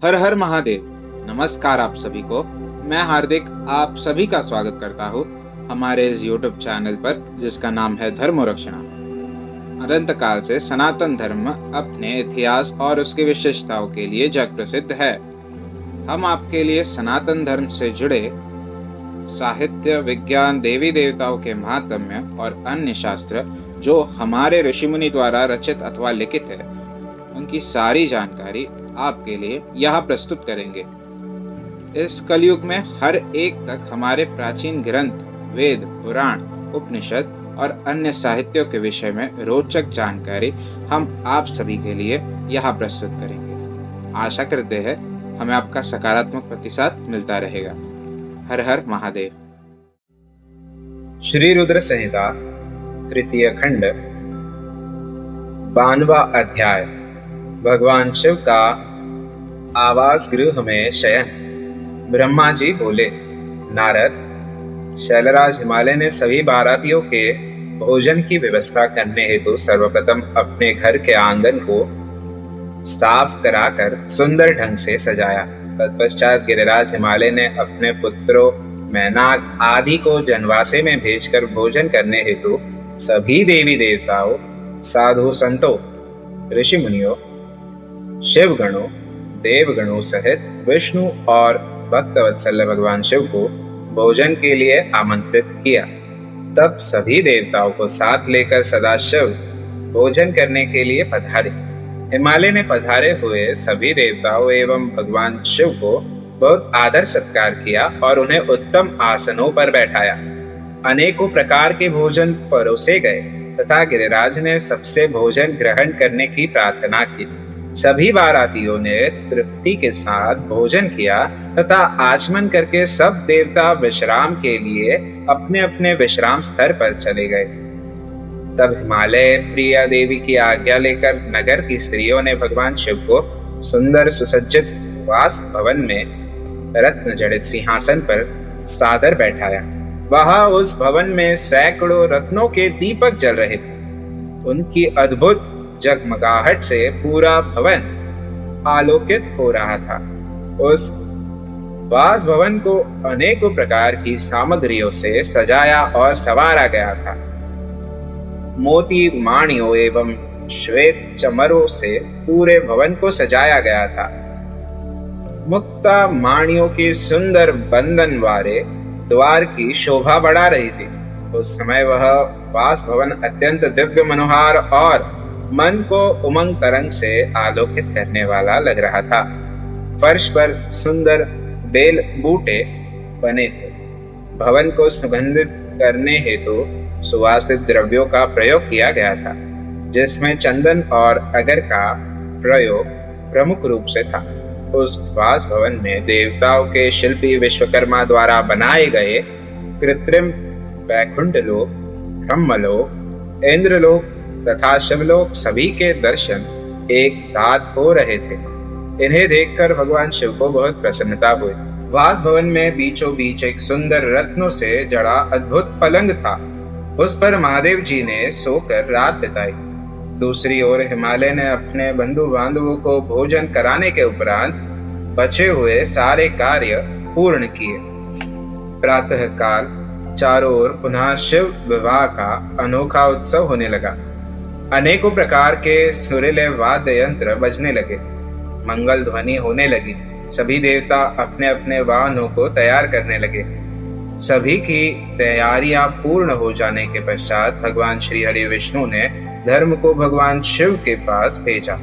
हर हर महादेव। नमस्कार आप सभी को। मैं हार्दिक आप सभी का स्वागत करता हूँ हमारे इस YouTube चैनल पर जिसका नाम है धर्म रक्षणा। अनंत काल से सनातन धर्म अपने इतिहास और उसकी विशेषताओं के लिए जग प्रसिद्ध है। हम आपके लिए सनातन धर्म से जुड़े साहित्य, विज्ञान, देवी देवताओं के महात्म्य और अन्य शास्त्र जो हमारे ऋषि मुनि द्वारा रचित अथवा लिखित है, उनकी सारी जानकारी आपके लिए यहाँ प्रस्तुत करेंगे। इस कलयुग में हर एक तक हमारे प्राचीन ग्रंथ, वेद, पुराण, उपनिषद और अन्य साहित्यों के विषय में रोचक जानकारी हम आप सभी के लिए यहाँ प्रस्तुत करेंगे। आशा करते हैं हमें आपका सकारात्मक प्रतिसाद मिलता रहेगा। हर हर महादेव। श्री रुद्र संहिता तृतीय खंड 92वां अध्याय। भगवान शिव का आवास गृह में शयन। ब्रह्मा जी बोले, नारद, शैलराज हिमालय ने सभी बारातियों के भोजन की व्यवस्था करने हेतु सर्वप्रथम अपने घर के आंगन को साफ कराकर सुंदर ढंग से सजाया। तत्पश्चात गिरिराज हिमालय ने अपने पुत्रों मैनाक आदि को जनवासे में भेजकर भोजन करने हेतु सभी देवी देवताओं, साधु संतों, ऋषि मुनियों, शिवगणों, देवगणों सहित विष्णु और भक्तवत्सल भगवान शिव को भोजन के लिए आमंत्रित किया। तब सभी देवताओं को साथ लेकर सदाशिव भोजन करने के लिए पधारे। हिमालय ने पधारे हुए सभी देवताओं एवं भगवान शिव को बहुत आदर सत्कार किया और उन्हें उत्तम आसनों पर बैठाया। अनेकों प्रकार के भोजन परोसे गए तथा गिरिराज ने सबसे भोजन ग्रहण करने की प्रार्थना की। सभी बारातियों ने तृप्ति के साथ भोजन किया तथा आचमन करके सब देवता विश्राम के लिए अपने अपने विश्राम स्थल पर चले गए। तब हिमालय प्रिया देवी की आज्ञा लेकर नगर की स्त्रियों ने भगवान शिव को सुंदर सुसज्जित वास भवन में रत्न जड़ित सिंहासन पर सादर बैठाया। वहां उस भवन में सैकड़ों रत्नों के दीपक जल रहे थे। उनकी अद्भुत जगमगाहट से पूरा भवन आलोकित हो रहा था। उस वास भवन को अनेकों प्रकार की सामग्रियों से सजाया और संवारा गया था। मोती माणियों एवं श्वेत चमरों से पूरे भवन को सजाया गया था। मुक्ता माणियों की सुंदर बंधन वाले द्वार की शोभा बढ़ा रही थी। उस समय वह वास भवन अत्यंत दिव्य, मनोहर और मन को उमंग तरंग से आलोकित करने वाला लग रहा था। फर्श पर सुंदर बेल बूटे बने थे। भवन को सुगंधित करने हेतु सुवासित द्रव्यों का प्रयोग किया गया था, जिसमें चंदन और अगर का प्रयोग प्रमुख रूप से था। उस वास भवन में देवताओं के शिल्पी विश्वकर्मा द्वारा बनाए गए कृत्रिम वैकुंठ लोक, ब्रह्मलोक, इंद्रलोक तथा शिवलोक सभी के दर्शन एक साथ हो रहे थे। इन्हें देखकर भगवान शिव को बहुत प्रसन्नता हुई। वास भवन में बीचों बीच एक सुंदर रत्नों से जड़ा अद्भुत पलंग था। उस पर महादेव जी ने सोकर रात बिताई। दूसरी ओर हिमालय ने अपने बंधु बांधवों को भोजन कराने के उपरांत बचे हुए सारे कार्य पूर्ण किए। प्रातः काल चारों ओर पुनः शिव विवाह का अनोखा उत्सव होने लगा। अनेकों प्रकार के सुरीले वाद्य यंत्र बजने लगे, मंगल ध्वनि होने लगी। सभी देवता अपने अपने वाहनों को तैयार करने लगे। सभी की तैयारियां पूर्ण हो जाने के पश्चात भगवान श्री हरि विष्णु ने धर्म को भगवान शिव के पास भेजा।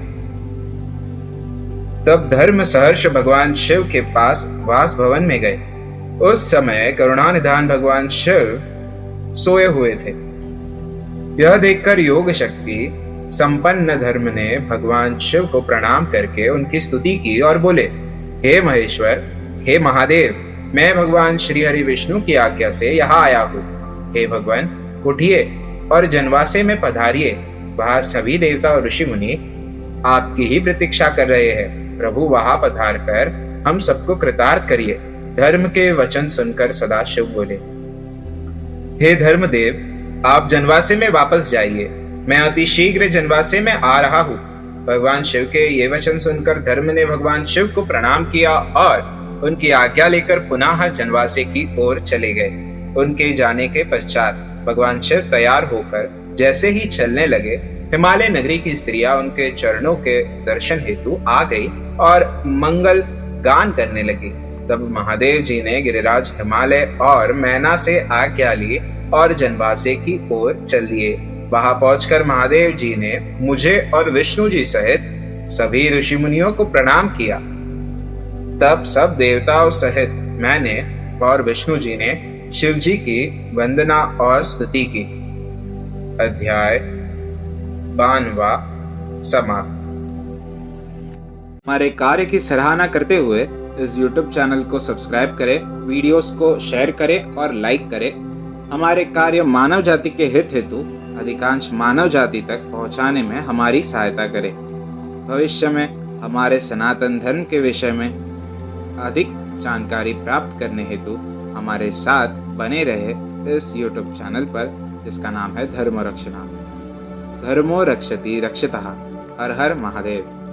तब धर्म सहर्ष भगवान शिव के पास वास भवन में गए। उस समय करुणानिधान भगवान शिव सोए हुए थे। यह देखकर योग शक्ति संपन्न धर्म ने भगवान शिव को प्रणाम करके उनकी स्तुति की और बोले, हे महेश्वर, हे महादेव, मैं भगवान श्री हरि विष्णु की आज्ञा से यहाँ आया हूँ। हे भगवान, उठिए और जनवासे में पधारिए। वहाँ सभी देवता और ऋषि मुनि आपकी ही प्रतीक्षा कर रहे हैं। प्रभु वहां पधार कर हम सबको कृतार्थ करिए। धर्म के वचन सुनकर सदाशिव बोले, हे धर्मदेव, आप जनवासे में वापस जाइए। मैं अति शीघ्र जनवासे में आ रहा हूँ। भगवान शिव के ये वचन सुनकर धर्म ने भगवान शिव को प्रणाम किया और उनकी आज्ञा लेकर पुनः जनवासे की ओर चले गए। उनके जाने के पश्चात भगवान शिव तैयार होकर जैसे ही चलने लगे, हिमालय नगरी की स्त्रियां उनके चरणों के दर्शन हेतु आ गई और मंगल गान करने लगी। तब महादेव जी ने गिरिराज हिमालय और मैना से आज्ञा ली और जनवासे की ओर चल दिए। वहां पहुंचकर महादेव जी ने मुझे और विष्णु जी सहित सभी ऋषि मुनियों को प्रणाम किया। तब सब देवताओं सहित मैंने और विष्णु जी ने शिव जी की वंदना और स्तुति की। अध्याय 52 समाप्त। हमारे कार्य की सराहना करते हुए इस YouTube चैनल को सब्सक्राइब करें, वीडियोस को शेयर करें और लाइक करें। हमारे कार्य मानव जाति के हित हेतु अधिकांश मानव जाति तक पहुंचाने में हमारी सहायता करें। भविष्य में हमारे सनातन धर्म के विषय में अधिक जानकारी प्राप्त करने हेतु हमारे साथ बने रहे इस YouTube चैनल पर, जिसका नाम है धर्म रक्षणा। धर्मो रक्षति रक्षितः। हर हर महादेव।